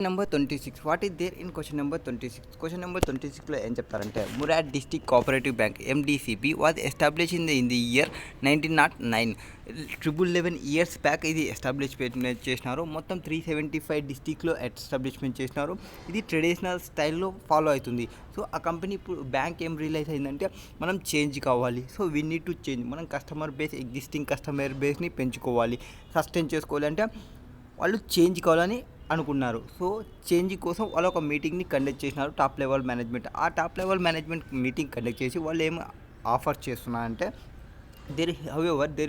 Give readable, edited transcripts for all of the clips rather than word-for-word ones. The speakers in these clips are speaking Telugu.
Number 26. What is there in question number 26? Question number 26లో ఏం చెప్తారంటే Murad district cooperative bank MDCB was establish in the year 1909. 11 years back ఇది ఎస్టాబ్లిష్మెంట్ చేసినారు. మొత్తం 375 డిస్ట్రిక్ట్లో ఎస్టాబ్లిష్మెంట్ చేసినారు. ఇది ట్రెడిషనల్ స్టైల్లో ఫాలో అవుతుంది. సో ఆ కంపెనీ ఇప్పుడు బ్యాంక్ ఏం రియలైజ్ అయిందంటే మనం చేంజ్ కావాలి. So we need to change. మనం కస్టమర్ బేస్ ఎగ్జిస్టింగ్ కస్టమర్ బేస్ని పెంచుకోవాలి, సస్టైన్ చేసుకోవాలి అంటే వాళ్ళు చేంజ్ కావాలని అనుకున్నారు. సో చేంజ్ కోసం వాళ్ళు ఒక మీటింగ్ని కండక్ట్ చేసినారు, టాప్ లెవెల్ మేనేజ్మెంట్. ఆ top level management meeting conduct చేసి వాళ్ళు ఏం ఆఫర్ చేస్తున్నారంటే there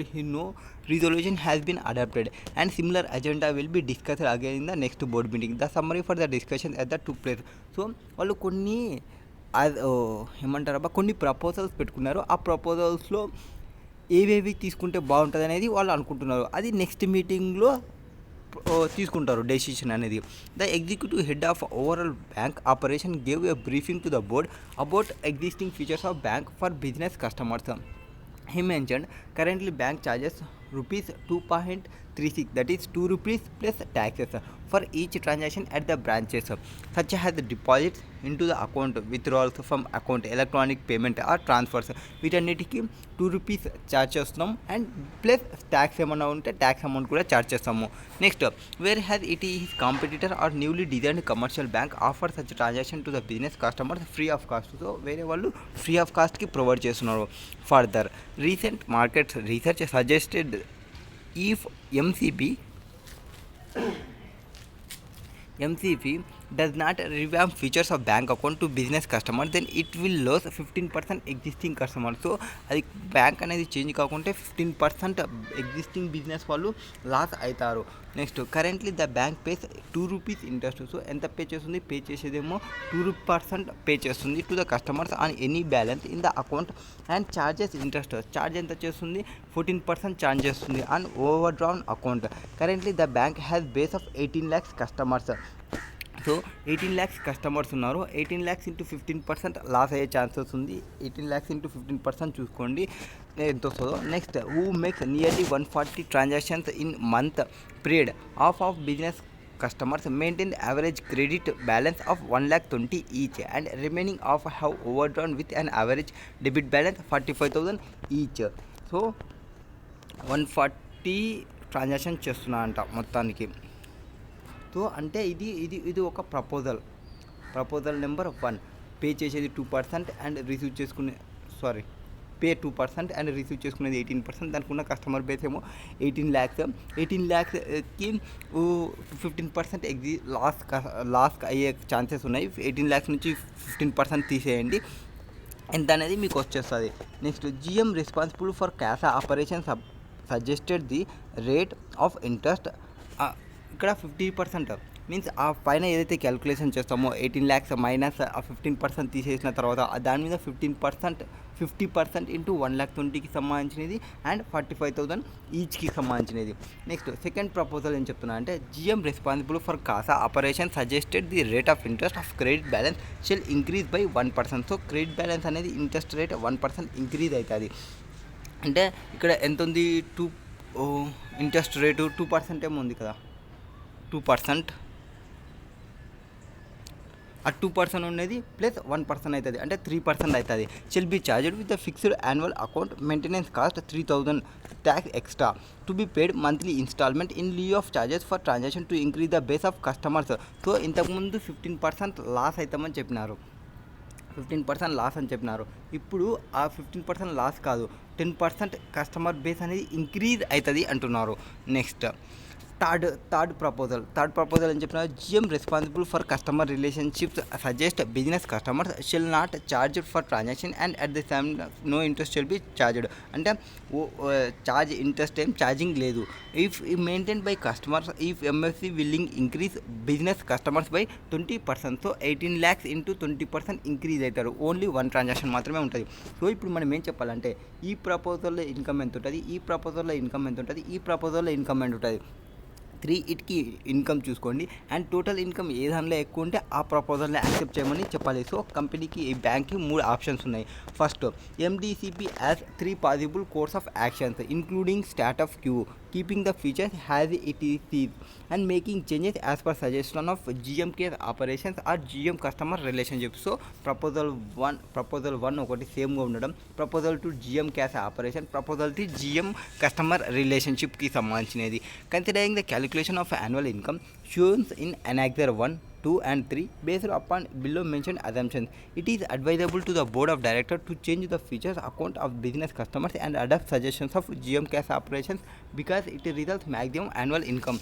is no resolution has been adopted and similar agenda will be discussed again in the next board meeting. The summary for the discussion at the took place. So వాళ్ళు కొన్ని ఏమంటారబ్బా కొన్ని ప్రపోజల్స్ పెట్టుకున్నారు. ఆ ప్రపోజల్స్లో ఏవేవి తీసుకుంటే బాగుంటుంది అనేది వాళ్ళు అనుకుంటున్నారు. అది నెక్స్ట్ మీటింగ్లో తీసుకుంటారు డెసిషన్ అనేది. The executive head of overall bank operation gave a briefing to the board about existing features of bank for business customers. He mentioned currently bank charges rupees 2.36, that is 2 rupees plus taxes for each transaction at the branches, such as deposits into the account, withdrawals from account, electronic payment or transfers. వీటన్నిటికి 2 రూపీస్ ఛార్జ్ చేస్తున్నాం అండ్ ప్లస్ ట్యాక్స్ ఏమన్నా ఉంటే ట్యాక్స్ అమౌంట్ కూడా ఛార్జ్ చేస్తాము. Next, where has it is competitor or newly designed commercial bank offer such transaction to the business customers free of cost. So వేరే వాళ్ళు ఫ్రీ ఆఫ్ కాస్ట్కి ప్రొవైడ్ చేస్తున్నారు. Further, recent market research suggested if MCP does not revamp features of bank account to business customers, then it will lose 15% existing customers. So అది బ్యాంక్ అనేది చేంజ్ కాకుంటే 15% ఎగ్జిస్టింగ్ బిజినెస్ వాళ్ళు లాస్ అవుతారు. Next, currently the bank pays 2 rupees interest. So ఎంత పే చేస్తుంది? పే చేసేదేమో 2% పే చేస్తుంది to the customers on any balance in the account and charges interest. Charge ఎంత చేస్తుంది? 14% ఛార్జ్ చేస్తుంది on overdrawn account. Currently the bank has base of 18 lakhs customers. So 18 lakhs customers ఉన్నారు. 18 lakhs ఇంటూ 15% లాస్ అయ్యే ఛాన్సెస్ ఉంది. 18 lakhs ఇంటూ 15% చూసుకోండి ఎంత వస్తుందో. Next, who makes nearly 140 transactions in month period of business customers maintain average credit balance of 1,20,000 each and remaining of have overdrawn with an average debit balance 45,000 each. So 140 transaction చేస్తున్నా అంట మొత్తానికి. సో అంటే ఇది ఒక ప్రపోజల్ నెంబర్ 1. పే చేసేది 2% అండ్ రిసీవ్ చేసుకునే పే 2% అండ్ రిసీవ్ చేసుకునేది 18%. దానికి ఉన్న కస్టమర్ బేస్ ఏమో 18 lakhs. 18 lakhsకి 15% లాస్ అయ్యే ఛాన్సెస్ ఉన్నాయి. 18 lakhs నుంచి 15% తీసేయండి, ఎంత అనేది మీకు వచ్చేస్తుంది. Next, GM responsible for cash operation suggested the rate of interest. ఇక్కడ 50% మీన్స్ ఆ పైన ఏదైతే క్యాలిక్యులేషన్ చేస్తామో 18 lakhs మైనస్ ఆ 15% తీసేసిన తర్వాత దాని మీద 50% ఇంటూ 1,20,000కి సంబంధించినది అండ్ 45,000 ఈచ్కి సంబంధించినది. నెక్స్ట్, సెకండ్ ప్రపోజల్ ఏం చెప్తున్నా అంటే GM responsible for cash operation suggested the rate of interest of credit balance shall increase by 1%. So credit balance అనేది ఇంట్రెస్ట్ రేట్ 1% ఇంక్రీజ్ అవుతుంది. అంటే ఇక్కడ ఎంత ఉంది? ఇంట్రెస్ట్ రేటు 2% ఏమో ఉంది కదా, 2%. ఆ 2% ఉండేది ప్లస్ 1% అవుతుంది, అంటే 3% అవుతుంది. Shall be charged with the fixed annual account maintenance cost 3,000 tax extra to be paid monthly instalment in lieu of charges for transaction to increase the base of customers. So ఇంతకుముందు 15% లాస్ అవుతామని చెప్పినారు, 15% లాస్ అని చెప్పినారు. ఇప్పుడు ఆ 15% లాస్ కాదు, 10% కస్టమర్ బేస్ అనేది ఇంక్రీజ్ అవుతుంది అంటున్నారు. నెక్స్ట్, థర్డ్ ప్రపోజల్ అని చెప్పిన GM responsible for customer relationships suggest business customers shall not charged for transaction and at the same no interest shall be charged. అంటే ఇంట్రెస్ట్ ఏం ఛార్జింగ్ లేదు. If maintain by customers if MSC willing increase business customers by 20%. So 18 lakhs into 20% increase అవుతారు. ఓన్లీ 1 ట్రాన్సాక్షన్ మాత్రమే ఉంటుంది. సో ఇప్పుడు మనం ఏం చెప్పాలంటే ఈ ప్రపోజల్లో ఇన్కమ్ ఎంత ఉంటుంది, ఈ ప్రపోజల్లో ఇన్కమ్ ఎంత ఉంటుంది, ఈ ప్రపోజల్లో ఇన్కమ్ ఎంత ఉంటుంది. 3 ఇన్కమ్ చూసుకోండి అండ్ టోటల్ ఇన్కమ్ ఏ దానిలో ఎక్కువ ఉంటే ఆ ప్రపోజల్ని యాక్సెప్ట్ చేయమని చెప్పాలి. సో కంపెనీకి ఈ బ్యాంక్కి 3 ఆప్షన్స్ ఉన్నాయి. First, MDCP as 3 possible course of actions including start of Q keeping the features as it is and making changes as per suggestion of GM case operations or GM customer relationship. So proposal 1 ఒకటి సేమ్గా ఉండడం, proposal 2 GM cash operation, proposal 3 GM customer రిలేషన్షిప్కి సంబంధించినది. Considering the calculation of annual income shown in annexure 1, 2 and 3 based upon below mentioned assumptions. It is advisable to the board of directors to change the features account of business customers and adopt suggestions of GM cash operations because it results maximum annual income.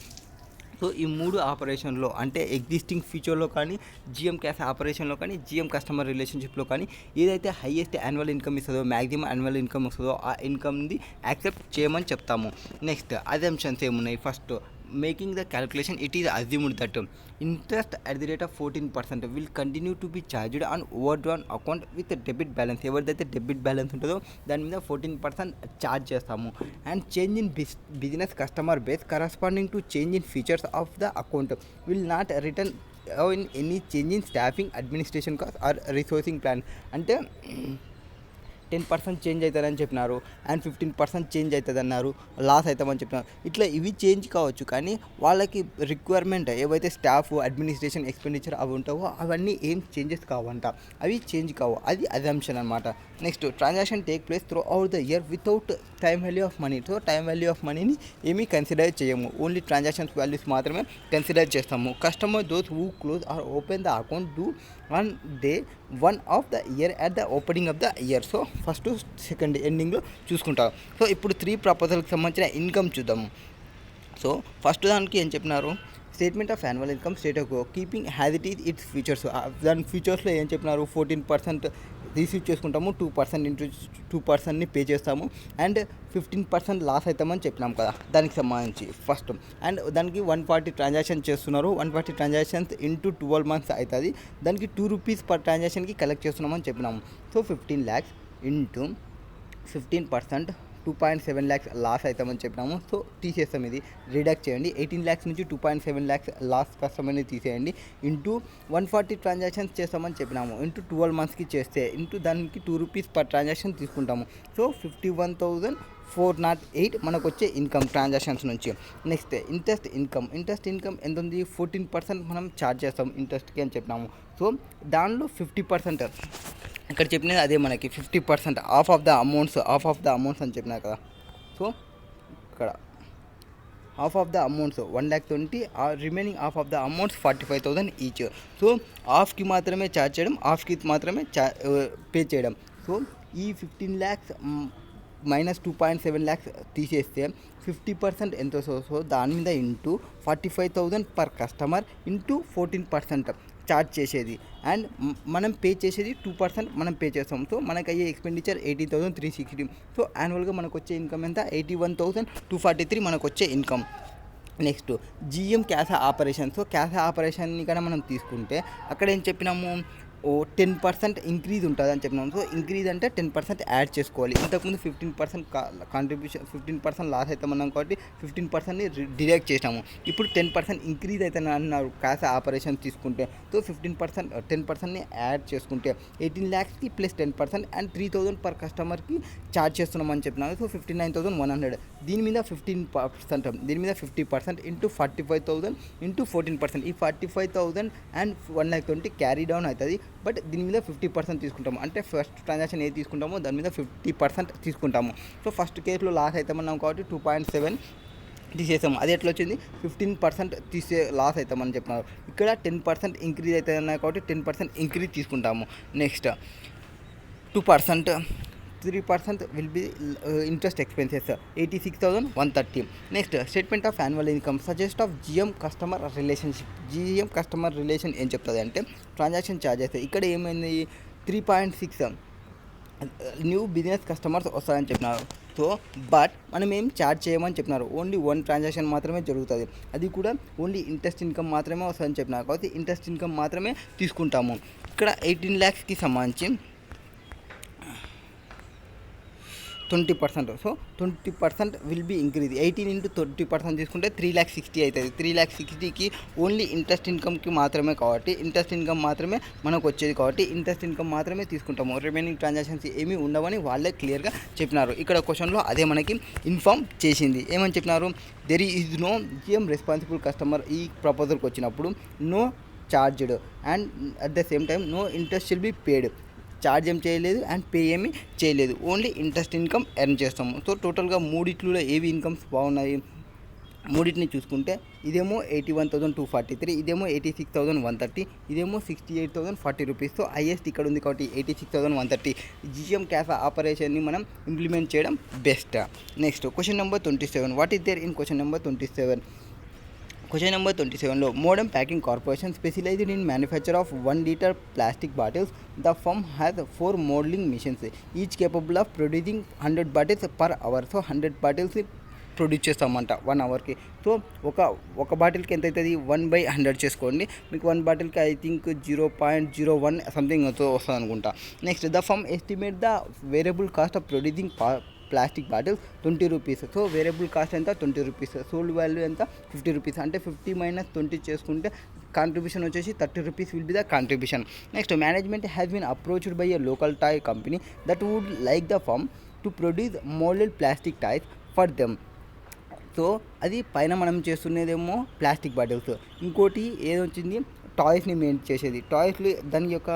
So ఈ 3 ఆపరేషన్లో అంటే ఎగ్జిస్టింగ్ ఫీచర్లో కానీ, GM క్యాష్ ఆపరేషన్లో కానీ, GM కస్టమర్ రిలేషన్షిప్లో కానీ ఏదైతే హైయెస్ట్ యాన్యువల్ ఇన్కమ్ ఇస్తుందో, మ్యాక్సిమం యాన్యువల్ ఇన్కమ్ వస్తుందో ఆ ఇన్కమ్ని యాక్సెప్ట్ చేయమని చెప్తాము. నెక్స్ట్ అజంప్షన్స్ ఏమున్నాయి? First making the calculation it is assumed that interest at the rate of 14% will continue to be charged on overdrawn account with debit balance. ఎవరిదైతే డెబిట్ బ్యాలెన్స్ ఉంటుందో దాని మీద 14% ఛార్జ్ చేస్తాము. And change in business customer base corresponding to change in features of the account will not return in any change in staffing, administration cost or resourcing plan. అంటే 10% చేంజ్ అవుతుందని చెప్పినారు అండ్ 15% చేంజ్ అవుతుంది అన్నారు, లాస్ అవుతామని చెప్పినారు. ఇట్లా ఇవి చేంజ్ కావచ్చు కానీ వాళ్ళకి రిక్వైర్మెంట్ ఏవైతే స్టాఫ్, అడ్మినిస్ట్రేషన్ ఎక్స్పెండిచర్ అవి ఉంటావో అవన్నీ ఏం చేంజెస్ కావంట, అవి చేంజ్ కావు. అది అజంప్షన్ అనమాట. Next transaction take place throughout the year without time value of money. So time value of మనీని ఏమీ కన్సిడర్ చేయము, ఓన్లీ ట్రాన్సాక్షన్స్ వాల్యూస్ మాత్రమే కన్సిడర్ చేస్తాము. Customer those who close or open the account do on day 1 of the year at the opening of the year. So first second ఎండింగ్లో చూసుకుంటాం. సో ఇప్పుడు 3 ప్రపోజల్కి సంబంధించిన ఇన్కమ్ చూద్దాము. సో ఫస్ట్ దానికి ఏం చెప్పినారు? Statement of annual income state of keeping has it is it's features. దాని ఫీచర్స్లో ఏం చెప్పినారు? 14% రిసీవ్ చేసుకుంటాము, 2% ఇంటూ 2%ని పే చేస్తాము అండ్ 15% లాస్ అవుతామని చెప్పినాం కదా దానికి సంబంధించి ఫస్ట్. అండ్ దానికి 140 ట్రాన్సాక్షన్ చేస్తున్నారు, 140 ట్రాన్సాక్షన్స్ ఇంటూ 12 months అవుతుంది. దానికి 2 rupees పర్ ట్రాన్సాక్షన్కి కలెక్ట్ చేస్తున్నామని చెప్పినాము. So 15 lakhs into 15% 2.7 lakhs loss అవుతామని చెప్పినాము. సో తీసేస్తాం, ఇది రిడక్ట్ చేయండి. 18 lakhs నుంచి 2.7 lakhs లాస్ కస్టమర్ని తీసేయండి. ఇంటూ 140 ట్రాన్సాక్షన్స్ చేస్తామని చెప్పినాము. ఇంటూ 12 monthsకి చేస్తే ఇంటూ దానికి 2 rupees పర్ ట్రాన్సాక్షన్ తీసుకుంటాము. సో 51,408 మనకు వచ్చే ఇన్కమ్ ట్రాన్సాక్షన్స్ నుంచి. నెక్స్ట్ ఇంట్రెస్ట్ ఇన్కమ్ ఎంత ఉంది? 14% మనం ఛార్జ్ చేస్తాం ఇంట్రెస్ట్కి అని చెప్పినాము. సో దానిలో 50% ఇక్కడ చెప్పినది అదే మనకి 50% ఆఫ్ ఆఫ్ ద అమౌంట్స్ అని చెప్పినా కదా. సో ఇక్కడ half of the amounts 1,20,000 remaining half of the amounts 45,000 each. So హాఫ్కి మాత్రమే ఛార్జ్ చేయడం, హాఫ్కి మాత్రమే పే చేయడం. సో ఈ 15 lakhs మైనస్ 2.7 lakhs తీసేస్తే 50% ఎంత వస్తుందో సో దాని మీద into 45,000 per customer into 14% charge చేసేది అండ్ మనం పే చేసేది 2% మనం పే చేస్తాం. సో మనకు అయ్యే ఎక్స్పెండిచర్ 18,360. సో యాన్యువల్గా మనకు వచ్చే ఇన్కమ్ ఎంత? 81,243 మనకు వచ్చే income. Next GM cash operation. So cash ఆపరేషన్ని కన్నా మనం తీసుకుంటే అక్కడ ఏం చెప్పినాము? 10% ఇంక్రీజ్ ఉంటుంది అని చెప్పినాము. సో ఇంక్రీజ్ అంటే 10% యాడ్ చేసుకోవాలి. ఇంతకుముందు 15% కాంట్రిబ్యూషన్ 15% లాస్ అవుతామన్నాం కాబట్టి 15%ని డిడక్ట్ చేసినాము. ఇప్పుడు 10% ఇంక్రీజ్ అవుతాను అన్నారు క్యాష్ ఆపరేషన్ తీసుకుంటే. సో 10%ని యాడ్ చేసుకుంటే 18 lakhsకి ప్లస్ 10% అండ్ 3,000 పర్ కస్టమర్కి ఛార్జ్ చేస్తున్నాం అని చెప్పినాము. సో 59,100. దీని మీద 50% ఇంటూ 45,000 ఇంటూ 14%. ఈ 45,000 అండ్ 1,20,000 క్యారీ డౌన్ అవుతుంది. బట్ దీని మీద 50% తీసుకుంటాము. అంటే ఫస్ట్ ట్రాన్సాక్షన్ ఏది తీసుకుంటామో దాని మీద 50% తీసుకుంటాము. సో ఫస్ట్ కేసులో లాస్ అవుతామన్నాం కాబట్టి 2.7 తీసేసాము. అది ఎట్లా వచ్చింది? 15% లాస్ అవుతామని చెప్పినారు. ఇక్కడ 10% ఇంక్రీజ్ అవుతుంది కాబట్టి 10% ఇంక్రీజ్ తీసుకుంటాము. Next 2%, 3% will be interest expenses 86,130. Next statement of annual income suggest of GM customer relationship. GM customer relation ఏం చెప్తుంది అంటే ట్రాన్సాక్షన్ ఛార్జెస్. ఇక్కడ ఏమైంది? 3.6 న్యూ బిజినెస్ కస్టమర్స్ వస్తారని చెప్పినారు. సో బట్ మనం ఏం ఛార్జ్ చేయమని చెప్పినారు. ఓన్లీ 1 ట్రాన్సాక్షన్ మాత్రమే జరుగుతుంది. అది కూడా ఓన్లీ ఇంట్రెస్ట్ ఇన్కమ్ మాత్రమే వస్తుందని చెప్పినారు. కాబట్టి ఇంట్రెస్ట్ ఇన్కమ్ మాత్రమే తీసుకుంటాము. ఇక్కడ 18 lakhsకి సంబంధించి 20%. So 20% will be increase. 18 into 20% తీసుకుంటే 3,60,000 అవుతుంది. 3,60,000కి ఓన్లీ ఇంట్రెస్ట్ ఇన్కమ్కి మాత్రమే కాబట్టి ఇంట్రెస్ట్ ఇన్కమ్ మాత్రమే మనకు వచ్చేది కాబట్టి ఇంట్రెస్ట్ ఇన్కమ్ మాత్రమే తీసుకుంటాము. రిమైనింగ్ ట్రాన్సాక్షన్స్ ఏమీ ఉండవని వాళ్ళే క్లియర్గా చెప్పినారు. ఇక్కడ క్వశ్చన్లో అదే మనకి ఇన్ఫామ్ చేసింది. ఏమని చెప్పినారు, there is no GM responsible customer. ఈ ప్రపోజల్కి వచ్చినప్పుడు no charged and at the same time no interest will be paid. Charge ఏం చేయలేదు అండ్ పే ఏమీ చేయలేదు, ఓన్లీ ఇంట్రెస్ట్ ఇన్కమ్ ఎర్న్ చేస్తాము. సో టోటల్గా మూడిట్లో ఏవి ఇన్కమ్స్ బాగున్నాయి, మూడింటిని చూసుకుంటే ఇదేమో 81,243, ఇదేమో 86,130, ఇదేమో 68,040 రూపీస్. సో హైయెస్ట్ ఇక్కడ ఉంది కాబట్టి 86,130 జిఎం క్యాఫ్ ఆపరేషన్ని మనం ఇంప్లిమెంట్ చేయడం best. Next question number 27. What is there in question number 27? Question number 27లో modern packing corporation specialized in manufacture of 1 liter plastic bottles. The firm has 4 moulding machines each capable of producing 100 bottles per hour. So 100 bottles produce చేస్తామంట 1 అవర్కి. సో ఒక బాటిల్కి ఎంత అవుతుంది, 1/100 చేసుకోండి. మీకు 1 బాటిల్కి ఐ థింక్ 0.01 సంథింగ్ వస్తుంది అనుకుంటా. Next the firm estimate the variable cost of producing plastic bottles 20 rupees. So variable cost ఎంత, 20 రూపీస్. సోల్డ్ వాల్యూ ఎంత, 50 రూపీస్. అంటే 50 - 20 చేసుకుంటే కాంట్రిబ్యూషన్ వచ్చేసి 30 rupees will be the contribution. Next management has been approached by a local toy company that would like the firm to produce molded plastic toys for them. So అది పైన మనం చేస్తున్నదేమో ప్లాస్టిక్ బాటిల్స్, ఇంకోటి ఏదొచ్చింది టాయ్స్ని మెయింట్ చేసేది. టాయ్స్లు దాని యొక్క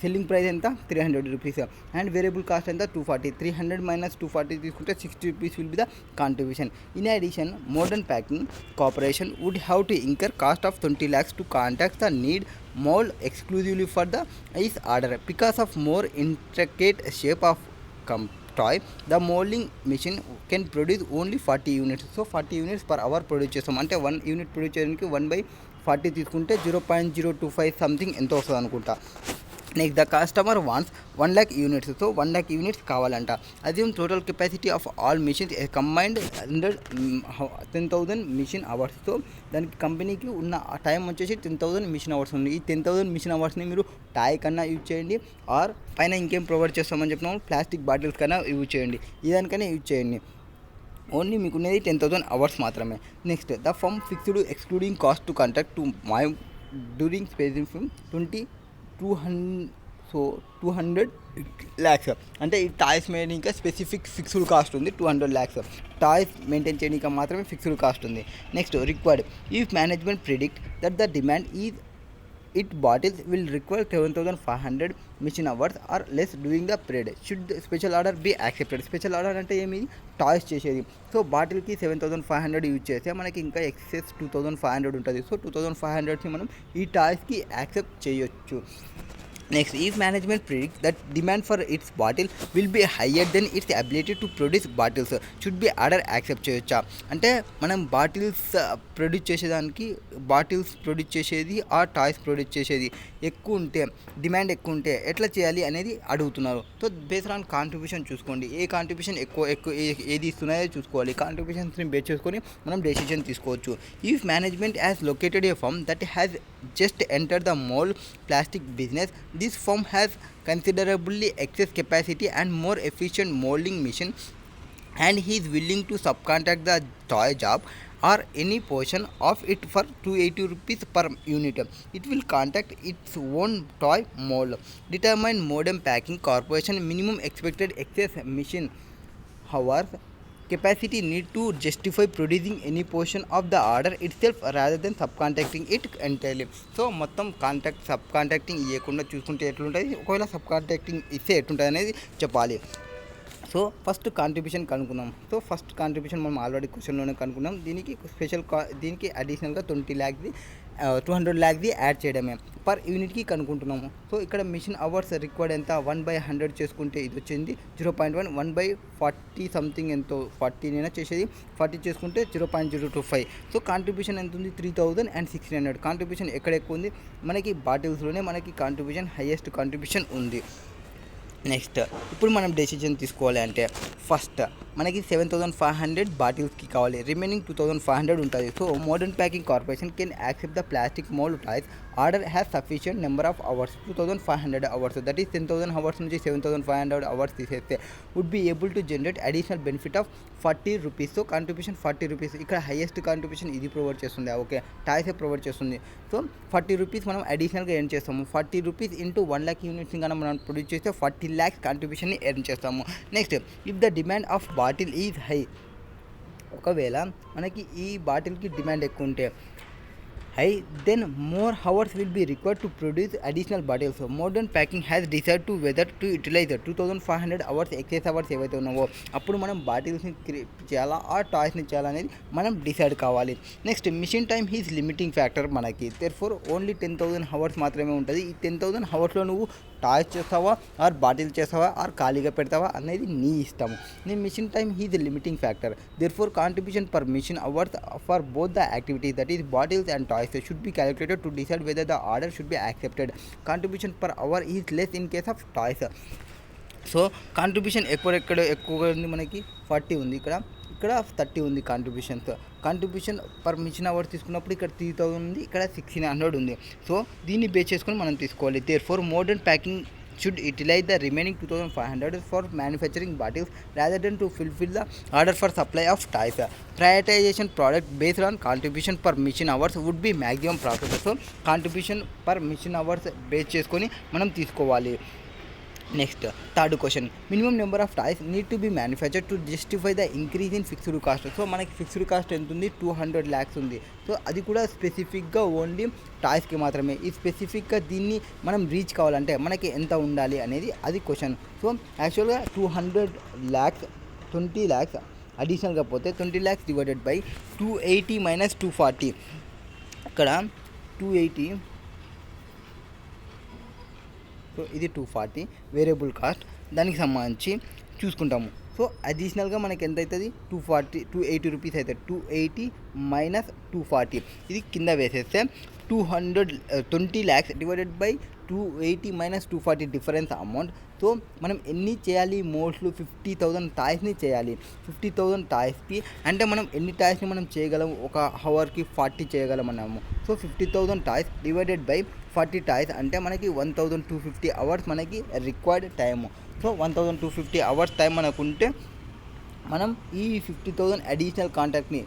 సెల్లింగ్ ప్రైస్ ఎంత, 300 రూపీస్ అండ్ వేరియబుల్ కాస్ట్ ఎంత, 240. 300 - 240 తీసుకుంటే 60 rupees will be the contribution. In addition modern packing corporation would have to incur cost of 20 lakhs to contact the need mold exclusively for the is order. Because of more intricate shape of toy, the molding machine can produce only 40 units. So 40 units per hour produce చేస్తాం. అంటే 1 యూనిట్ ప్రొడ్యూస్ చేయడానికి 1/40 తీసుకుంటే 0.025 సంథింగ్ ఎంతో వస్తుంది అనుకుంటా. Next the customer wants 1 lakh units. So 1 lakh units కావాలంట. Assume total capacity of all machines combined 10,000 machine hours. So దానికి కంపెనీకి ఉన్న టైం వచ్చేసి 10,000 మిషన్ అవర్స్ ఉంది. ఈ 10,000 మిషన్ అవర్స్ని మీరు టాయ్ కన్నా యూజ్ చేయండి ఆర్ పైన ఇంకేం ప్రొవైడ్ చేస్తామని చెప్పినాము ప్లాస్టిక్ బాటిల్స్ కన్నా యూజ్ చేయండి, ఇదానికన్నా యూజ్ చేయండి. ఓన్లీ మీకు ఉన్నది 10,000 అవర్స్ మాత్రమే. Next the firm fixed excluding cost to contract to my during spacing firm 200 lakhs. అంటే ఈ toys maintain specific fixed cost ఉంది 200 lakhs. టాయ్స్ మెయింటైన్ చేయడానికి మాత్రమే ఫిక్స్డ్ కాస్ట్ ఉంది. Next required if management predict that the demand is it bottles will require 7,500 machine hours or less during the period should special order be accepted. Special order అంటే ఏమి, టాయ్స్ చేసేది. సో బాటిల్కి 7,500 యూజ్ చేస్తే మనకి ఇంకా ఎక్సెస్ 2,500 ఉంటుంది. సో 2,500ని మనం ఈ టాయ్స్కి యాక్సెప్ట్ చేయొచ్చు. Next if management predicts that demand for its bottle will be higher than its ability to produce bottles should be order accept చేయొచ్చా. అంటే మనం బాటిల్స్ ప్రొడ్యూస్ చేసేదానికి బాటిల్స్ ప్రొడ్యూస్ చేసేది ఆ టాయ్స్ ప్రొడ్యూస్ చేసేది ఎక్కువ ఉంటే, డిమాండ్ ఎక్కువ ఉంటే ఎట్లా చేయాలి అనేది అడుగుతున్నారు. సో బేస్డ్ ఆన్ కాంట్రిబ్యూషన్ చూసుకోండి, ఏ కాంట్రిబ్యూషన్ ఎక్కువ ఏది ఇస్తున్నాయో చూసుకోవాలి. కాంట్రిబ్యూషన్స్ని బేస్ చేసుకొని మనం డెసిషన్ తీసుకోవచ్చు. If management has located a firm that has just enter the mold plastic business, this firm has considerably excess capacity and more efficient molding machine and he is willing to subcontract the toy job or any portion of it for 280 rupees per unit. It will contact its own toy mold. Determine modern packing corporation minimum expected excess machine hours capacity need to justify producing any portion of the order itself rather than subcontracting it entirely. So మొత్తం సబ్ కాంట్రాక్టింగ్ ఇవ్వకుండా చూసుకుంటే ఎట్లుంటుంది, ఒకవేళ సబ్ కాంట్రాక్టింగ్ ఇస్తే ఎట్లుంటుంది అనేది చెప్పాలి. సో ఫస్ట్ కాంట్రిబ్యూషన్ కనుక్కున్నాం. సో ఫస్ట్ కాంట్రిబ్యూషన్ మనం ఆల్రెడీ క్వశ్చన్లోనే కనుక్కున్నాం. దీనికి దీనికి అడిషనల్గా 200 lakhs యాడ్ చేయడమే పర్ యూనిట్కి కనుక్కుంటున్నాము. సో ఇక్కడ మిషన్ అవర్స్ రిక్వైర్డ్ ఎంత, 1/100 చేసుకుంటే ఇది వచ్చింది 0.1, 1/40 సంథింగ్ ఎంతో 40 అయినా చేసేది 40 చేసుకుంటే 0.025. సో కాంట్రిబ్యూషన్ ఎంత ఉంది, 3,600. కాంట్రిబ్యూషన్ ఎక్కడ ఎక్కువ ఉంది, మనకి బాటిల్స్లోనే మనకి కాంట్రిబ్యూషన్ హైయెస్ట్ కాంట్రిబ్యూషన్ ఉంది. నెక్స్ట్ ఇప్పుడు మనం డెసిషన్ తీసుకోవాలి అంటే ఫస్ట్ మనకి 7,500 బాటిల్స్కి కావాలి, రిమైనింగ్ 2,500 ఉంటుంది. So modern packing corporation can accept the plastic mold toys order has sufficient number of hours 2500 hours, that is 10,000 hours నుంచి 7,500 అవర్స్ తీసేస్తే would be able to generate additional benefit of 40 rupees. So contribution 40 rupees, ఇక్కడ హైయెస్ట్ కాంట్రిబ్యూషన్ ఇది ప్రొవైడ్ చేస్తుంది. ఓకే, టాయ్సే ప్రొవైడ్ చేస్తుంది. సో 40 రూపీస్ మనం అడిషనల్గా ఎర్న్ చేస్తాము. 40 రూపీస్ ఇంటూ 1 lakh యూనిట్స్ని కన్నా మనం ప్రొడ్యూస్ చేస్తే 40 lakhs కాంట్రిబ్యూషన్ని ఎర్న్ చేస్తాము. Next, if the demand of bottle is high, ఒకవేళ మనకి ఈ బాటిల్కి డిమాండ్ ఎక్కువ ఉంటే then more hours will be required to produce additional bottles. So modern packing has decided to whether to utilize 2500 hours excess hours ఏవైతే ఉన్నావో అప్పుడు మనం బాటిల్స్ని చేయాలా ఆ టాయ్స్ని చేయాలనేది మనం డిసైడ్ కావాలి. Next, machine time is limiting factor మనకి. దేర్ఫోర్ ఓన్లీ 10,000 hours మాత్రమే ఉంటుంది. ఈ 10,000 hoursలో నువ్వు టాయ్స్ చేస్తావా ఆర్ బాటిల్ చేస్తావా ఆర్ ఖాళీగా పెడతావా అనేది నీ ఇష్టము. నీ machine time is limiting factor. Therefore contribution per machine hours for both the activities, that is bottles and toys, should be calculated to decide whether the order should be accepted. Contribution per hour is less in case of toys. So contribution ఎక్కువగా ఉంది మనకి 40 ఉంది, ఇక్కడ 30 ఉంది కాంట్రిబ్యూషన్ పర్ మిషన్ అవర్ తీసుకున్నప్పుడు ఇక్కడ 3,000 ఉంది, ఇక్కడ 1,600 ఉంది. సో దీన్ని బేస్ చేసుకొని మనం తీసుకోవాలి. Therefore modern packing should utilize the remaining 2,500 for manufacturing bottles rather than to fulfill the order for supply of toys. Prioritization product based on contribution per mission hours would be maximum profit. So contribution per mission hours base చేసుకొని మనం తీసుకోవాలి. Next, third question, minimum number of toys need to B manufacture to justify the increase in fixed cost. So మనకి ఫిక్స్డ్ కాస్ట్ ఎంత ఉంది, 200 lakhs ఉంది. సో అది కూడా స్పెసిఫిక్గా ఓన్లీ టాయ్స్కి మాత్రమే. ఈ స్పెసిఫిక్గా దీన్ని మనం రీచ్ కావాలంటే మనకి ఎంత ఉండాలి అనేది అది క్వశ్చన్. సో యాక్చువల్గా 200 lakhs 20 lakhs అడిషనల్గా పోతే 20 lakhs డివైడెడ్ బై 280 minus 240, ఇక్కడ 280, సో ఇది 240 వేరియబుల్ కాస్ట్, దానికి సంబంధించి చూసుకుంటాము. సో అడిషనల్గా మనకి ఎంత అవుతుంది, 280 రూపీస్ అవుతుంది. 280 minus 240 ఇది కింద వేసేస్తే 20 lakhs divided by 280 minus 240 difference amount. So మనం ఎన్ని చేయాలి, మోస్ట్లీ 50,000 టాయ్స్ని చేయాలి. 50,000 టాయ్స్కి అంటే మనం ఎన్ని టాయ్స్ని మనం చేయగలం, ఒక అవర్కి 40 చేయగలం మనము. So 50,000 toys divided by 40 toys అంటే మనకి 1,250 hours మనకి required time. So 1,250 hours time మనకుంటే మనం ఈ 50,000 అడిషనల్ కాంట్రాక్ట్ని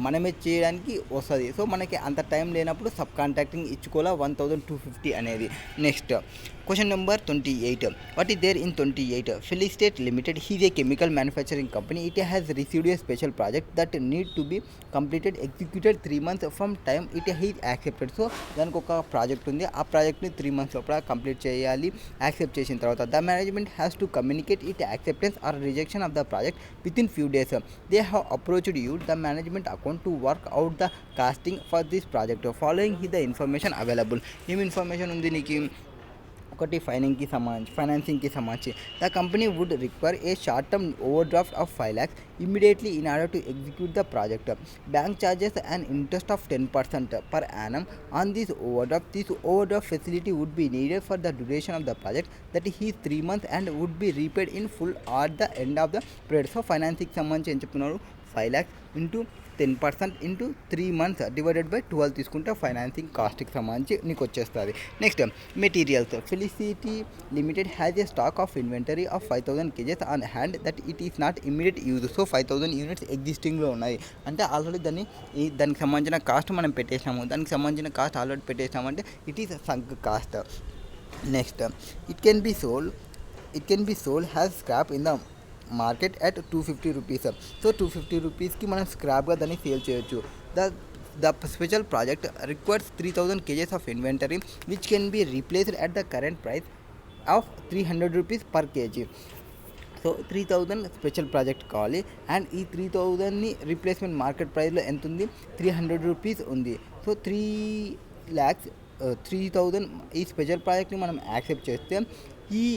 మనమే చేయడానికి వస్తుంది. సో మనకి అంత టైం లేనప్పుడు సబ్ కాంట్రాక్టింగ్ ఇచ్చుకోవాలా 1,250 అనేది. Next, question number 28, what is there in 28? Felistate limited is a chemical manufacturing company. It has received a special project that need to be completed executed 3 months from time it is accepted. So దానికి ఒక ప్రాజెక్ట్ ఉంది, ఆ ప్రాజెక్ట్ని 3 months లోపల కంప్లీట్ చేయాలి. యాక్సెప్ట్ చేసిన తర్వాత the management has to communicate it acceptance or rejection of the project within few days. They have approached you the management account to work out the costing for this project following the information available. ఏం ఇన్ఫర్మేషన్ ఉంది నీకు? ఒకటి ఫైనాన్సింగ్కి సంబంధించి the company would require a short term overdraft of 5 lakhs immediately in order to execute the project. Bank charges an interest of 10% per annum on this overdraft. This overdraft facility would be needed for the duration of the project, that is 3 months, and would be repaid in full at the end of the period. So ఫైనాన్సింగ్కి సంబంధించి ఏం చెప్తున్నారు, 5 lakhs into 10% into 3 months divided by 12 తీసుకుంటే ఫైనాన్సింగ్ కాస్ట్కి సంబంధించి నీకు వచ్చేస్తుంది. Next, materials. Felicity limited has a stock of inventory of 5,000 kgs on hand that it is not immediate use. So 5,000 units ఎగ్జిస్టింగ్లో ఉన్నాయి అంటే ఆల్రెడీ దానికి సంబంధించిన కాస్ట్ మనం పెట్టేసాము. దానికి సంబంధించిన కాస్ట్ ఆల్రెడీ పెట్టేసామంటే it is sunk cost. Next, it can be sold has scrap in the market at 250 rupees. So 250 rupeesకి మనం స్క్రాప్గా దాన్ని సేల్ చేయొచ్చు. The special project requires 3,000 kgs of inventory which can be replaced at the current price of 300 rupees per kg. So 3,000 special project కావాలి అండ్ ఈ 3,000ని రీప్లేస్మెంట్ మార్కెట్ ప్రైస్లో ఎంత ఉంది, 300 rupees ఉంది. సో 3 lakhs 3,000 ఈ స్పెషల్ ప్రాజెక్ట్ని మనం యాక్సెప్ట్ చేస్తే ఈ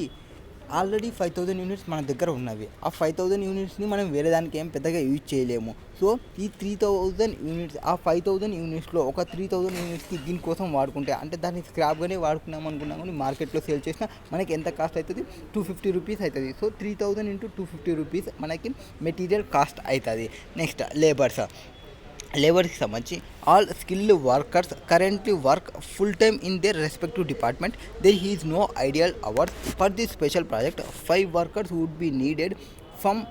ఆల్రెడీ 5,000 units మన దగ్గర ఉన్నవి. ఆ 5,000 unitsని మనం వేరే దానికి ఏం పెద్దగా యూజ్ చేయలేము. సో ఈ 3,000 units, ఆ 5,000 unitsలో ఒక 3,000 unitsకి దీనికోసం వాడుకుంటే అంటే దాన్ని స్క్రాప్గానే వాడుకున్నాం అనుకున్నాం కానీ మార్కెట్లో సేల్ చేసినా మనకి ఎంత కాస్ట్ అవుతుంది, 250 rupees అవుతుంది. సో 3,000 into 250 rupees మనకి మెటీరియల్ కాస్ట్ అవుతుంది. Next, labours. లేబర్కి సంబంధించి all skilled workers currently work full time in their respective department. There is no ideal hours for this special project. 5 workers would be needed from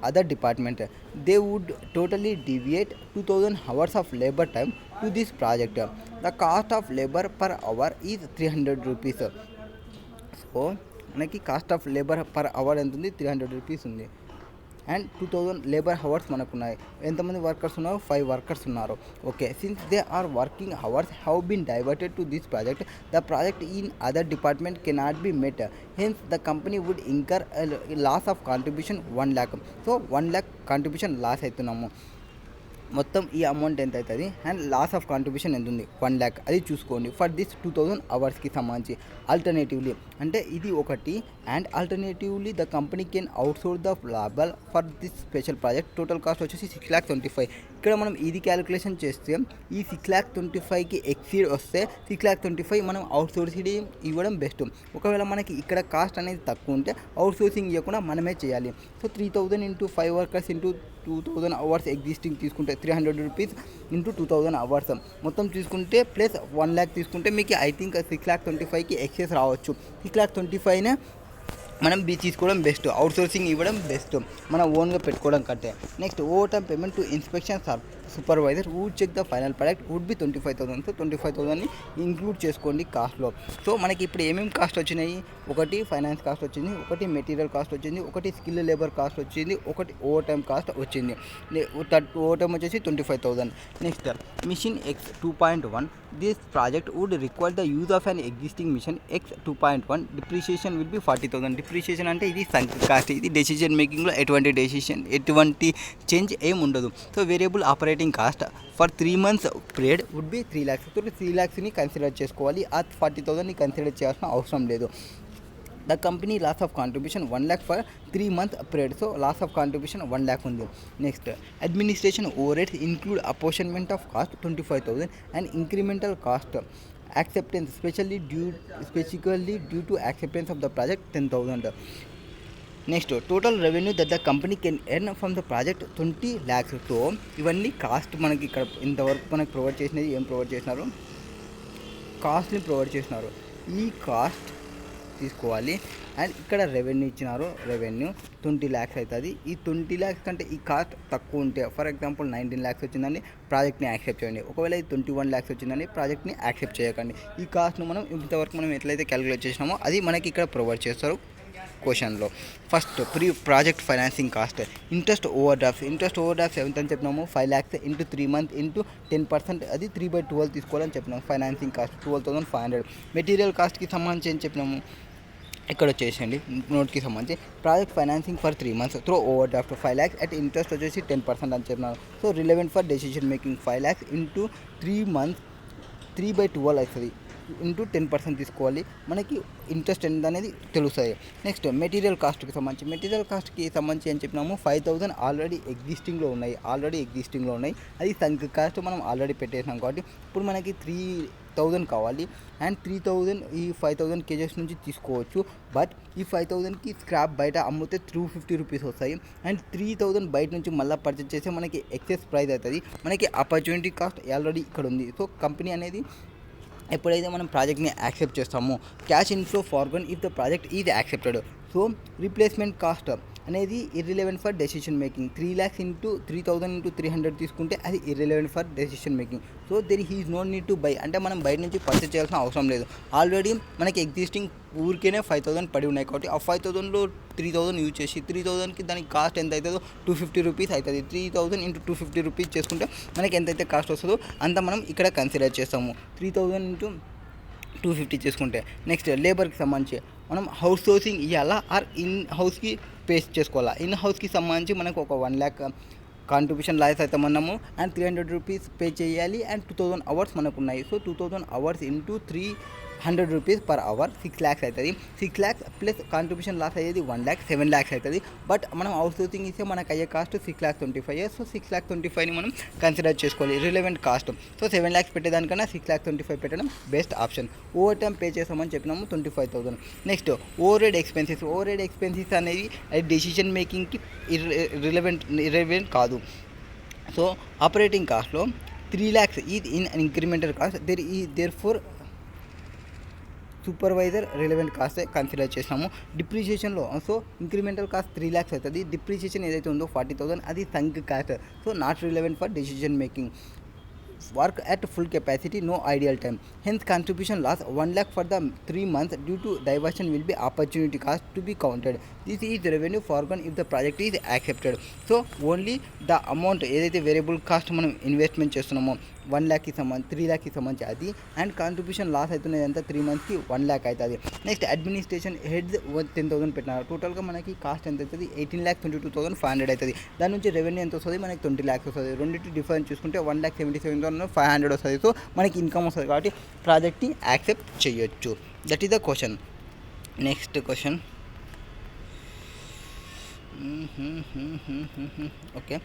other department. They would totally deviate 2000 hours of labor time to this project. The cost of labor per hour is 300 rupees. So మనకి cost of labour per hour ఎంత ఉంది, 300 రూపీస్ ఉంది. అండ్ 2000 లేబర్ అవర్స్ మనకు ఉన్నాయి. ఎంతమంది వర్కర్స్ ఉన్నారు, 5 వర్కర్స్ ఉన్నారు. Okay, since they are working hours have been diverted to this project, the project in other department cannot be met. Hence the company would incur loss of contribution 1 lakh. So 1 lakh contribution loss అవుతున్నాము. మొత్తం ఈ అమౌంట్ ఎంత అవుతుంది అండ్ లాస్ ఆఫ్ కాంట్రిబ్యూషన్ ఎంత ఉంది, 1 lakh. అది చూసుకోండి ఫర్ దిస్ 2000 అవర్స్కి సంబంధించి. ఆల్టర్నేటివ్లీ అంటే ఇది ఒకటి, and alternatively the company can outsource the labour for this special project. Total cost వచ్చేసి 6,25,000. ఇక్కడ మనం ఇది క్యాలిక్యులేషన్ చేస్తే ఈ 6,25,000కి ఎక్సీడ్ వస్తే 6,25,000 మనం అవుట్సోర్సింగ్ ఇవ్వడం బెస్ట్. ఒకవేళ మనకి ఇక్కడ కాస్ట్ అనేది తక్కువ ఉంటే అవుట్సోర్సింగ్ ఇవ్వకుండా మనమే చేయాలి. So 3,000 into 5 workers into 2000 hours existing తీసుకుంటే 300 రూపీస్ ఇంటూ 2000 అవర్స్ మొత్తం తీసుకుంటే ప్లస్ 1 lakh తీసుకుంటే మీకు ఐ థింక్ 6,25,000కి ఎక్సెస్ రావచ్చు. 6,25,000నే మనం తీసుకోవడం బెస్ట్, అవుట్సోర్సింగ్ ఇవ్వడం బెస్ట్ మన ఓన్గా పెట్టుకోవడం కంటే. Next over time payment to inspection supervisor would check the final product would be 25,000. So 25,000ని ఇంక్లూడ్ చేసుకోండి కాస్ట్లో. సో మనకి ఇప్పుడు ఏమేమి కాస్ట్ వచ్చినాయి, ఒకటి ఫైనాన్స్ కాస్ట్ వచ్చింది, ఒకటి మెటీరియల్ కాస్ట్ వచ్చింది, ఒకటి స్కిల్ లేబర్ కాస్ట్ వచ్చింది, ఒకటి ఓవర్ టైమ్ కాస్ట్ వచ్చింది. ఓవర్ టైమ్ వచ్చేసి 25,000. Next machine X 2.1. This project would require the use of an existing machine X 2.1. Depreciation will be 40,000. Depreciation అంటే ఇది సంక్ కాస్ట్, ఇది డెసిషన్ మేకింగ్లో ఎటువంటి చేంజ్ ఏమి ఉండదు. So variable operating cost for 3 months period would be 3 lakhs. So 3 lakhsని కన్సిడర్ చేసుకోవాలి, ఆ 40,000ని కన్సిడర్ చేయాల్సిన అవసరం లేదు. The company loss of contribution 1 lakh for 3 months period. So loss of contribution 1 lakh ఉంది. Next administration over heads include apportionment of cost 25,000 and incremental cost acceptance specifically due to acceptance of the project 10,000. Next total revenue that the company can earn from the project 20 lakhs. So ఇవన్నీ కాస్ట్ మనకి ఇక్కడ ఇంతవరకు మనకి ప్రొవైడ్ చేసినది ఏం ప్రొవైడ్ చేసినారు, కాస్ట్ని ప్రొవైడ్ చేసినారు. ఈ కాస్ట్ తీసుకోవాలి అండ్ ఇక్కడ రెవెన్యూ ఇచ్చినారు, రెవెన్యూ 20 lakhs అవుతుంది. ఈ 20 lakhs కంటే ఈ కాస్ట్ తక్కువ ఉంటే, ఫర్ ఎగ్జాంపుల్ 19 lakhs వచ్చిందని ప్రాజెక్ట్ని యాక్సెప్ట్ చేయండి. ఒకవేళ ఇది 21 lakhs వచ్చిందని ప్రాజెక్ట్ని యాక్సెప్ట్ చేయకండి. ఈ కాస్ట్ను మనం ఇంతవరకు మనం ఎట్లయితే క్యాలిక్యులేట్ చేసినామో అది మనకి ఇక్కడ ప్రొవైడ్ చేస్తారు క్వశ్చన్లో. First project financing cost, interest over drafts ఎంత అని చెప్పినాము, 5 lakhs ఇంటూ 3 months ఇంటూ 10%, అది 3/12 తీసుకోవాలని చెప్పినాము. Financing cost 12,500. మెటీరియల్ కాస్ట్కి సంబంధించి ఏం చెప్పినాము, ఇక్కడ వచ్చేసండి నోట్కి సంబంధించి project financing for 3 months through over draft 5 lakhs at interest వచ్చేసి 10% అని చెప్పినారు. So relevant for decision making 5 lakhs into 3 months 3/12 అవుతుంది, ఇంటూ 10% తీసుకోవాలి, మనకి ఇంట్రెస్ట్ ఎంత అనేది తెలుస్తుంది. నెక్స్ట్ మెటీరియల్ కాస్ట్కి సంబంధించి ఏం చెప్పినాము, 5,000 ఆల్రెడీ ఎగ్జిస్టింగ్లో ఉన్నాయి, అది సంక్ కాస్ట్ మనం ఆల్రెడీ పెట్టేసినాం కాబట్టి ఇప్పుడు మనకి 3,000 కావాలి. అండ్ 3,000 ఈ 5,000 kgs నుంచి తీసుకోవచ్చు, బట్ ఈ 5,000కి స్క్రాప్ బయట అమ్మితే 250 రూపీస్ వస్తాయి. అండ్ 3,000 బయట నుంచి మళ్ళీ పర్చేస్ చేస్తే మనకి ఎక్సెస్ ప్రైస్ అవుతుంది. మనకి ఆపర్చునిటీ కాస్ట్ ఆల్రెడీ ఇక్కడ ఉంది. సో కంపెనీ అనేది ఎప్పుడైతే మనం ప్రాజెక్ట్ని యాక్సెప్ట్ చేస్తామో cash inflow forgone if the project is accepted. So replacement cost అనేది irrelevant for decision making. 3 lakhs into 3,000 into 300 తీసుకుంటే అది irrelevant for decision making. So there is no need to buy, అంటే మనం బయట నుంచి పర్చేస్ చేయాల్సిన అవసరం లేదు. ఆల్రెడీ మనకి ఎగ్జిస్టింగ్ ఊరికేనే 5,000 పడి ఉన్నాయి కాబట్టి ఆ 5,000లో 3,000 యూజ్ చేసి 3,000కి దానికి కాస్ట్ ఎంత అవుతుందో 250 రూపీస్ అవుతుంది. 3,000 ఇంటూ 250 రూపీస్ చేసుకుంటే మనకి ఎంతైతే కాస్ట్ వస్తుందో అంత మనం ఇక్కడ కన్సిడర్ చేస్తాము. 3,000 ఇంటూ 250 చేసుకుంటే. నెక్స్ట్ లేబర్కి సంబంధించి మనం హౌస్ సోర్సింగ్ ఇవ్వాలా ఆర్ ఇన్ హౌస్కి పే చేసుకోవాలా. ఇన్ హౌస్కి సంబంధించి మనకు ఒక 1 lakh కాంట్రిబ్యూషన్ లాస్ అయితే మనము అండ్ 300 రూపీస్ పే చేయాలి. అండ్ 2,000 అవర్స్ మనకు ఉన్నాయి. So 2,000 hours into 300 rupees per hour 6 lakhs అవుతుంది. 6 lakhs ప్లస్ కాంట్రిబ్యూషన్ లాస్ అయ్యేది 1 lakh 7 lakhs అవుతుంది. బట్ మనం అవుట్ సోర్సింగ్ ఇస్తే మనకు అయ్యే కాస్ట్ 6,25,000. సో 6,25,000ని మనం కన్సిడర్ చేసుకోవాలి రిలవెంట్ కాస్ట్. సో 7 lakhs పెట్టేదానికన్నా 6,25,000 పెట్టడం best option. Over time pay చేసామని చెప్పినాము 25,000. నెక్స్ట్ ఓవర్ హెడ్ ఎక్స్పెన్సెస్ అనేవి డెసిషన్ మేకింగ్కి ఇర్రెలెవెంట్ కాదు. సో ఆపరేటింగ్ కాస్ట్లో 3 lakhs is in incremental cost therefore supervisor relevant cost consider చేసినాము. డిప్రిషియేషన్లో సో ఇంక్రిమెంటల్ కాస్ట్ 3 lakhs అవుతుంది. డిప్రిషియేషన్ ఏదైతే ఉందో 40,000 అది sunk cost, so not relevant for decision making. Work at full capacity, no ideal time. Hence, contribution loss 1 lakh for the 3 months due to diversion will be opportunity cost to be counted. This is revenue foregone if the project is accepted. So, only the amount ఏదైతే వేరియబుల్ కాస్ట్ మనం ఇన్వెస్ట్మెంట్ చేస్తున్నామో 1 lakh సంబంధించి 3 lakh సంబంధించి అది, అండ్ కాంట్రిబ్యూషన్ లాస్ అవుతున్నది అంతా 3 monthsకి 1 lakh అవుతుంది. నెక్స్ట్ అడ్మినిస్ట్రేషన్ హెడ్స్ 10,000 పెట్టినారు. టోటల్గా మనకి కాస్ట్ ఎంత అవుతుంది 18,22,500 అవుతుంది. దాని నుంచి రెవెన్యూ ఎంత వస్తుంది మనకి 20 lakhs వస్తుంది. రెండింటి డిఫరెన్స్ చూసుకుంటే 1,77,500 వస్తుంది. సో మనకి ఇన్కమ్ వస్తుంది కాబట్టి ప్రాజెక్ట్ని యాక్సెప్ట్ చేయొచ్చు. That is the question. Next question okay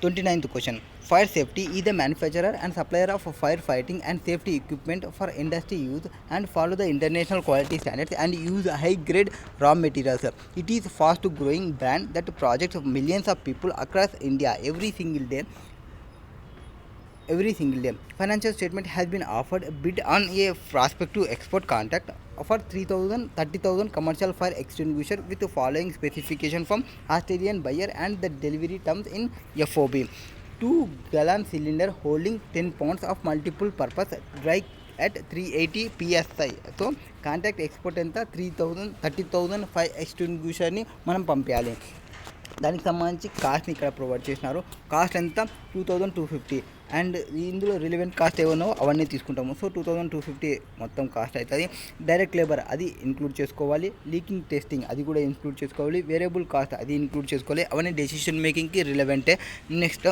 29th question. Fire safety is the manufacturer and supplier of fire fighting and safety equipment for industry use and follow the international quality standards and use high grade raw materials. It is fast growing brand that projects millions of people across India every single day. Financial statement has been offered bid on a prospective export contract for 30,000 commercial fire extinguisher with the following specification from Australian buyer and the delivery terms in FOB. 2-gallon cylinder holding 10 pounds of multiple purpose dry at 380 psi. So contract export ఎంత 30,000 ఫైర్ ఎక్స్టింగ్విషర్ని మనం పంపించాలి. దానికి సంబంధించి కాస్ట్ని ఇక్కడ ప్రొవైడ్ చేసినారు. కాస్ట్ ఎంత 2,250 అండ్ ఇందులో రిలవెంట్ కాస్ట్ ఏమన్నా అవన్నీ తీసుకుంటాము. సో 2,250 మొత్తం కాస్ట్ అవుతుంది. డైరెక్ట్ లేబర్ అది ఇంక్లూడ్ చేసుకోవాలి. లీకింగ్ టెస్టింగ్ అది కూడా ఇంక్లూడ్ చేసుకోవాలి. వేరియబుల్ కాస్ట్ అది ఇంక్లూడ్ చేసుకోవాలి. అవన్నీ డెసిషన్ మేకింగ్కి రిలవెంటే. Next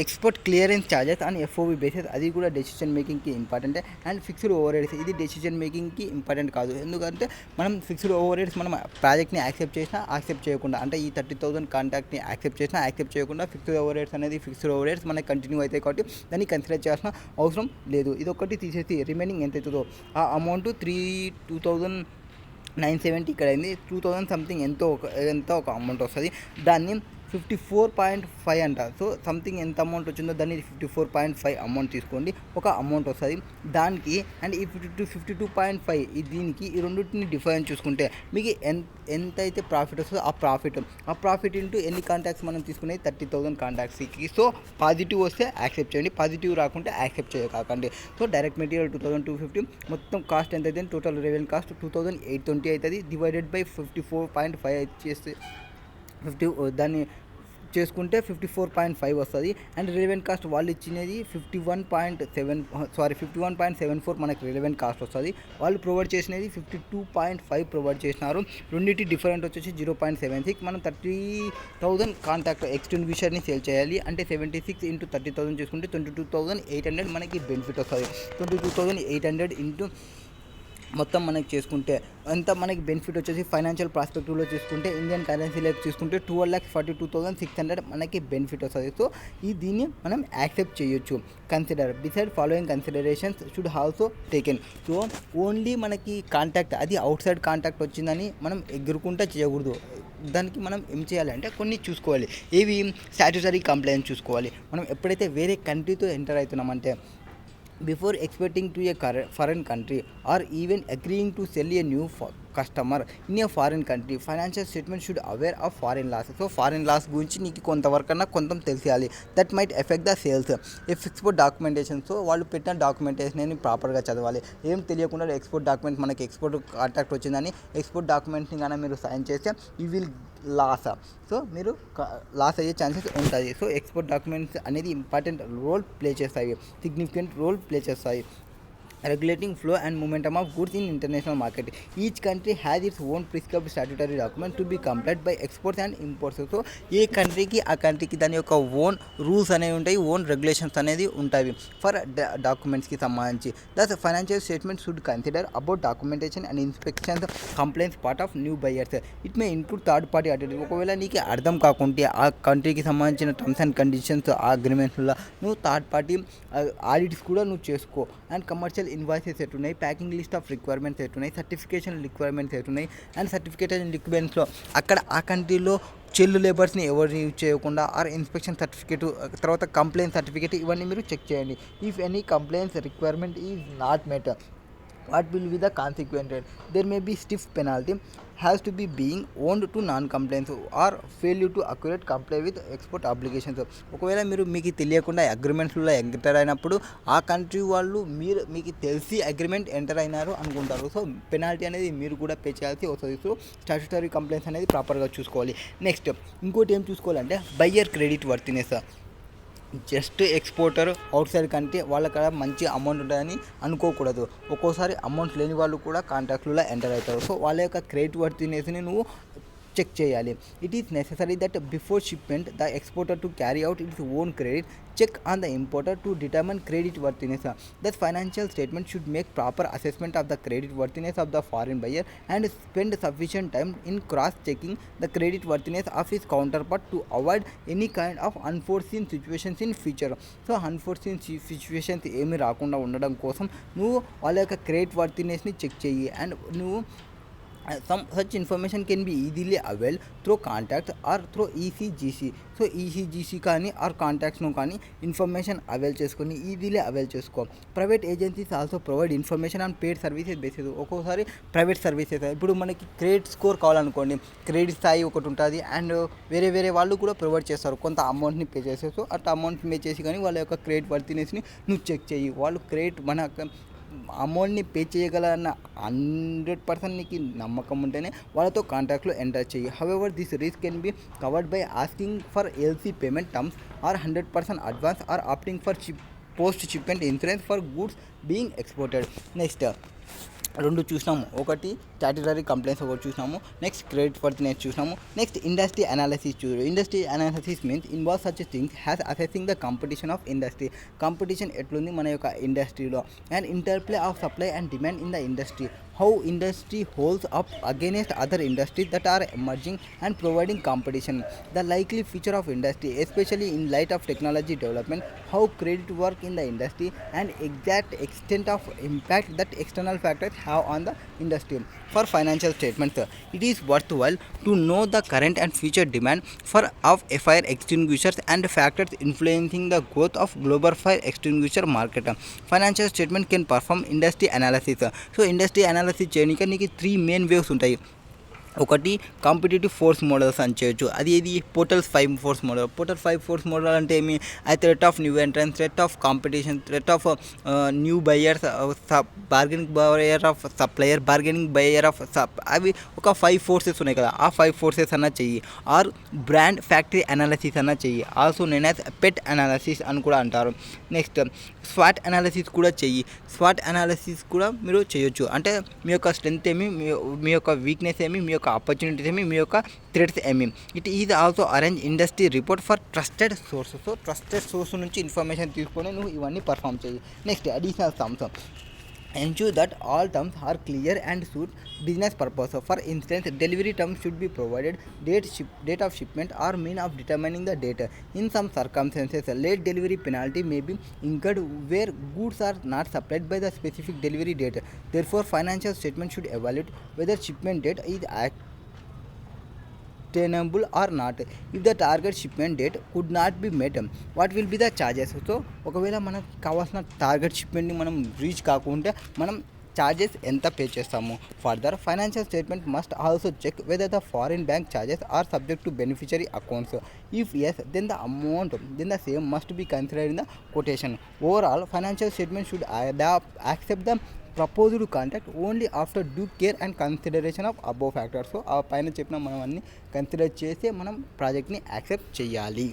export clearance charges and FOB basis అది కూడా డెసిషన్ మేకింగ్కి ఇంపార్టెంటే. అండ్ ఫిక్స్డ్ ఓవర్ హెడ్స్ ఇది డెసిషన్ మేకింగ్కి ఇంపార్టెంట్ కాదు. ఎందుకంటే మనం ఫిక్స్డ్ ఓవర్ హెడ్స్ మనం ప్రాజెక్ట్ని యాక్సెప్ట్ చేసినా యాక్సెప్ట్ చేయకుండా, అంటే ఈ 30,000 కాంట్రాక్ట్ని యాక్సెప్ట్ చేసినా యాక్సెప్ట్ చేయకుండా ఫిక్స్డ్ ఓవర్ హెడ్స్ అనేది ఫిక్స్డ్ ఓవర్ హెడ్స్ మనకి కంటిన్యూ అవుతాయి కాబట్టి దాన్ని కన్సిడర్ చేయాల్సిన అవసరం లేదు. ఇది ఒకటి తీసేసి రిమైనింగ్ ఎంత అవుతుందో ఆ అమౌంట్ 3,970 ఇక్కడ అయింది. 2,000 సంథింగ్ ఎంతో ఒక అమౌంట్ వస్తుంది. దాన్ని 54.5 అంట. సో సంథింగ్ ఎంత అమౌంట్ వచ్చిందో దాన్ని 54.5 అమౌంట్ తీసుకోండి, ఒక అమౌంట్ వస్తుంది దానికి. అండ్ ఈ 52.5 దీనికి ఈ రెండింటిని డిఫరెన్స్ చూసుకుంటే మీకు ఎంత అయితే ప్రాఫిట్ వస్తుందో ఆ ప్రాఫిట్ ఇంటూ ఎన్ని కాంట్రాక్ట్స్ మనం తీసుకునేది 30,000 కాంట్రాక్ట్స్కి. సో పాజిటివ్ వస్తే యాక్సెప్ట్ చేయండి, పాజిటివ్ రాకుంటే యాక్సెప్ట్ చేయకండి. సో డైరెక్ట్ మెటీరియల్ 2,250 మొత్తం కాస్ట్ ఎంత అయితే టోటల్ రెవెన్యూ కాస్ట్ 2,820 అవుతుంది. డివైడెడ్ బై 54.5 చేస్తే దాన్ని చేసుకుంటే 54.5 వస్తుంది. అండ్ రిలవెంట్ కాస్ట్ వాళ్ళు ఇచ్చినది 51.74 మనకి రిలవెంట్ కాస్ట్ వస్తుంది. వాళ్ళు ప్రొవైడ్ చేసినది 52.5 ప్రొవైడ్ చేసినారు. రెండింటి డిఫరెంట్ వచ్చేసి 0.76. మనం 30,000 కాంట్రాక్ట్ ఎక్స్టింగ్విషర్ని సేల్ చేయాలి అంటే 76 ఇంటూ 30,000 చేసుకుంటే 22,800 మనకి బెనిఫిట్ వస్తుంది. 22,800 ఇంటూ మొత్తం మనకి చేసుకుంటే అంత మనకి బెనిఫిట్ వచ్చేసి ఫైనాన్షియల్ ప్రాస్పెక్టివ్లో చూసుకుంటే ఇండియన్ కరెన్సీలో చూసుకుంటే 12,42,600 మనకి బెనిఫిట్ వస్తుంది. సో దీన్ని మనం యాక్సెప్ట్ చేయొచ్చు. Consider beside following considerations should also taken. So only మనకి కాంటాక్ట్ అది అవుట్ సైడ్ కాంటాక్ట్ వచ్చిందని మనం ఎగురుకుంటా చేయకూడదు. దానికి మనం ఏం చేయాలంటే కొన్ని చూసుకోవాలి. ఏవి స్టాట్యుటరీ కంప్లైంట్స్ చూసుకోవాలి. మనం ఎప్పుడైతే వేరే కంట్రీతో enter అవుతున్నామంటే before exporting to a foreign country or even agreeing to sell a new customer in a foreign country, financial statement should aware of foreign laws. So foreign laws గురించి నీకు కొంతవరకన్నా కొంత తెలియాలి. That might affect the sales. Export documentation, so వాళ్ళు పెట్టిన డాక్యుమెంటేషన్ అని ప్రాపర్గా చదవాలి. ఏం తెలియకుండా ఎక్స్పోర్ట్ డాక్యుమెంట్ మనకి ఎక్స్పోర్ట్ కాంట్రాక్ట్ వచ్చిందని ఎక్స్పోర్ట్ డాక్యుమెంట్ని కానీ మీరు సైన్ చేస్తే యూ విల్ లాస్. సో మీరు లాస్ అయ్యే ఛాన్సెస్ ఉంటుంది. సో ఎక్స్పోర్ట్ డాక్యుమెంట్స్ అనేది ఇంపార్టెంట్ రోల్ ప్లే చేస్తాయి, సిగ్నిఫికెంట్ రోల్ ప్లే చేస్తాయి. regulating flow and momentum of goods in international market. Each country has its own prescribed statutory document to be complied by exports and imports. So ఏ కంట్రీకి ఆ కంట్రీకి దాని యొక్క ఓన్ రూల్స్ అనేవి ఉంటాయి, ఓన్ రెగ్యులేషన్స్ అనేది ఉంటాయి ఫర్ డాక్యుమెంట్స్కి సంబంధించి. Thus financial statement should consider about documentation and inspections complaints part of new buyers. It may include third party audit. ఒకవేళ నీకు అర్థం కాకుంటే ఆ కంట్రీకి సంబంధించిన టర్మ్స్ అండ్ కండిషన్స్ ఆ అగ్రిమెంట్స్లో నువ్వు థర్డ్ పార్టీ ఆడిట్స్ కూడా నువ్వు చేసుకో. అండ్ కమర్షియల్ ఫైనాన్షియల్ ఇన్వాయిసెస్ ఎట్టున్నాయి, ప్యాకింగ్ లిస్ట్ ఆఫ్ రిక్వైర్మెంట్స్ ఎట్టున్నాయి, సర్టిఫికేషన్ రిక్వైర్మెంట్స్ ఎట్టున్నాయి అండ్ సర్టిఫికేషన్ రిక్వైర్మెంట్స్లో అక్కడ ఆ కంట్రీలో చైల్డ్ లేబర్స్ని ఎవరిని యూజ్ చేయకుండా ఆర్ ఇన్స్పెక్షన్ సర్టిఫికేట్, తర్వాత కంప్లైంట్ సర్టిఫికేట్, ఇవన్నీ మీరు చెక్ చేయండి. If any complaints requirement is not met, what will be the consequences? There may be stiff penalty, has to be being owned to non-compliance or failure to accurate comply with export obligations. ఒకవేళ మీకు తెలియకుండా అగ్రిమెంట్స్లో ఎంటర్ అయినప్పుడు ఆ కంట్రీ వాళ్ళు మీకు తెలిసి అగ్రిమెంట్ ఎంటర్ అయినారు అనుకుంటారు. సో పెనాల్టీ అనేది మీరు కూడా పే చేయాల్సి వస్తుంది. సో స్టాట్యుటరీ కంప్లైంట్స్ అనేది ప్రాపర్గా చూసుకోవాలి. నెక్స్ట్ ఇంకోటి ఏం చూసుకోవాలంటే buyer credit worthiness. Just exporter out side కంటే వాళ్ళక్కడ మంచి అమౌంట్ ఉంటుందని అనుకోకూడదు. ఒక్కోసారి అమౌంట్ లేని వాళ్ళు కూడా కాంట్రాక్ట్లో ఎంటర్ అవుతారు. సో వాళ్ళ యొక్క క్రెడిట్ వర్తినెస్ని నువ్వు చెక్ చేయాలి. It is necessary that before shipment the exporter to carry out its own credit check on the importer to determine credit worthiness. That financial statement should make proper assessment of the credit worthiness of the foreign buyer and spend sufficient time in cross checking the credit worthiness of his counterpart to avoid any kind of unforeseen situations in future. So unforeseen situations ఏమీ రాకుండా ఉండడం కోసం నువ్వు వాళ్ళ యొక్క క్రెడిట్ వర్తినెస్ని చెక్ చెయ్యి. అండ్ నువ్వు some such information can be easily availed through contacts or through ECGC. So ECGC కానీ ఆర్ కాంటాక్ట్స్ను కానీ ఇన్ఫర్మేషన్ అవైల్ చేసుకొని ఈజీలీ అవైల్ చేసుకో. Private agencies also provide information on paid services basis. ఒక్కోసారి ప్రైవేట్ సర్వీసెస్ ఇప్పుడు మనకి క్రెడిట్ స్కోర్ కావాలనుకోండి, క్రెడిట్ స్థాయి ఒకటి ఉంటుంది అండ్ వేరే వాళ్ళు కూడా ప్రొవైడ్ చేస్తారు. కొంత అమౌంట్ని పే చేసేసి అట్లా అమౌంట్ పే చేసి కానీ వాళ్ళ యొక్క క్రెడిట్ వర్తినెస్ని నువ్వు చెక్ చేయి. వాళ్ళు క్రెడిట్ మన అమౌంట్ని పే చేయగలన్న 100% నీకు నమ్మకం ఉంటేనే వాళ్ళతో కాంట్రాక్ట్లో ఎంటర్ చేయి. However this risk can be covered by asking for LC payment terms or 100% advance or opting for post shipment insurance for goods being exported. Next రెండు చూసినాము, ఒకటి స్టాట్యుటరీ కంప్లైంట్స్ ఒకటి చూసినాము, నెక్స్ట్ క్రెడిట్ వర్తినెస్ చూసినాము. Next industry analysis industry analysis means involve such things has assessing the competition of industry. Competition ఎట్లుంది మన యొక్క ఇండస్ట్రీలో and interplay of supply and demand in the industry. How industry holds up against other industries that are emerging and providing competition. The likely future of industry, especially in light of technology development. How credit work in the industry and exact extent of impact that external factors have on the industry. For financial statements, it is worthwhile to know the current and future demand of fire extinguishers and factors influencing the growth of global fire extinguisher market. Financial statement can perform industry analysis. So industry analysis చేయడానికి నీకు 3 మెయిన్ వేవ్స్ ఉంటాయి. ఒకటి కాంపిటేటివ్ ఫోర్స్ మోడల్స్ అని చేయొచ్చు. అది ఇది portals 5 force model. Portal 5 force model అంటే ఏమి? అది threat of new entrance, threat of competition, threat of new buyers, bargaining buyer of supplier, bargaining buyer of అవి ఒక 5 ఫోర్సెస్ ఉన్నాయి కదా, ఆ 5 ఫోర్సెస్ అన్న చెయ్యి. ఆర్ బ్రాండ్ ఫ్యాక్టరీ అనాలిసిస్ అన్న చెయ్యి. ఆల్సో నేన్ యాజ్ పెట్ అనాలిసిస్ అని కూడా అంటారు. నెక్స్ట్ స్వాట్ అనాలిసిస్ కూడా చెయ్యి. స్వాట్ అనాలిసిస్ కూడా మీరు చేయొచ్చు. అంటే మీ యొక్క స్ట్రెంత్ ఏమి, మీ యొక్క వీక్నెస్ ఏమి, మీ యొక్క ఆపర్చునిటీస్ ఏమి, మీ యొక్క థ్రెట్స్ ఏమి. It is also arrange industry report for trusted sources. So trusted source నుంచి ఇన్ఫర్మేషన్ తీసుకొని నువ్వు ఇవన్నీ పర్ఫామ్ చేయి. Next additional sums. Ensure that all terms are clear and suit business purpose. For instance, delivery terms should be provided, date of shipment or mean of determining the date. In some circumstances, late delivery penalty may be incurred where goods are not supplied by the specific delivery date. Therefore, financial statement should evaluate whether shipment date is attainable or not. If the target shipment date could not be met, what will be the charges? So ఒకవేళ మనకు కావాల్సిన టార్గెట్ షిప్మెంట్ని మనం రీచ్ కాకుంటే మనం charges ఎంత పే చేస్తాము. Further financial statement must also check whether the foreign bank charges are subject to beneficiary accounts. If yes, then the same must be considered in the quotation. Overall, financial statement should accept the proposed contract only after due care and consideration of above factors. So ఆ పైన చెప్పిన మనం అన్ని కన్సిడర్ చేసి మనం ప్రాజెక్ట్ని యాక్సెప్ట్ చేయాలి.